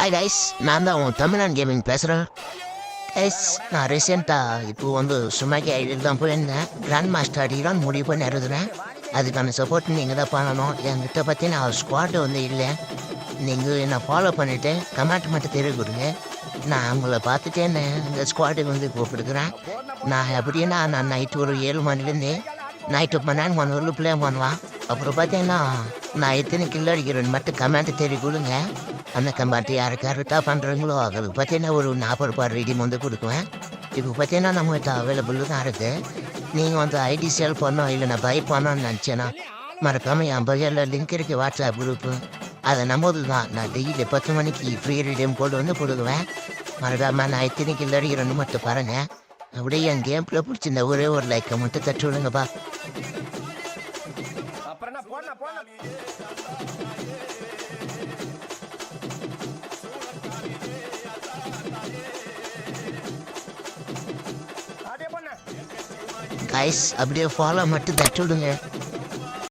Hi guys, நான் தான் உன் தமிழன் கேமிங் பேசுகிறேன். கைஸ், நான் ரீசெண்டாக இப்போ சும்மாக்கி ஐடியில் தான் போயிருந்தேன். கிராண்ட் மாஸ்டர் அடிக்கிறான் முடிவு பண்ணி எழுதுறேன். அதுக்கான சப்போர்ட் நீங்கள் தான் பண்ணணும். என்கிட்ட பற்றி நான் ஸ்குவாடு இல்லை. நீங்கள் என்னை ஃபாலோ பண்ணிவிட்டு கமெண்ட் மட்டும் தெரிய கொடுங்க. நான் உங்களை பார்த்துட்டே இந்த ஸ்குவாடுக்கு கூப்பிட்டுக்கிறேன். நான் எப்படின்னா நான் நைட்டு ஒரு 7 மணிலேருந்து நைட்டு பண்ணேன் 1 ஊரில் ப்ளே பண்ணுவான். அப்புறம் பார்த்தீங்கன்னா நான் எத்தனை கிலோ அடிக்கிறேன்னு மட்டும் கமெண்ட் தெரிய கொடுங்க. அந்த கமெண்ட் யாருக்கு கரெக்டாக பண்ணுறீங்களோ அதுக்கு பார்த்தீங்கன்னா ஒரு 40 ரூபாய் ரெடியும் கொடுக்குவேன். இப்போ பார்த்தீங்கன்னா நம்மகிட்ட அவைலபிள் தான் இருக்குது. நீங்கள் ஐடி சேல் பண்ணோம் இல்லை நான் பை பண்ணோன்னு நினச்சேன்னா மறக்காமல் என் பையில் லிங்க் இருக்குது வாட்ஸ்அப் குரூப்பு. அதை நம்போது தான் நான் டெய்லி 10 மணிக்கு ஃப்ரீ ரீடியம் போட்டு கொடுக்குவேன். மறக்காமல் நான் எத்தனை கிலோ அடிக்கிறேன்னு மட்டும் பாருங்கள். அப்படியே என் கேமில் பிடிச்சிருந்த ஒரே ஒரு லைக்கை மட்டும் தட்டு விடுங்கப்பா. கைஸ், அப்படியே ஃபாலோ மட்டும் தட்டு விடுங்க.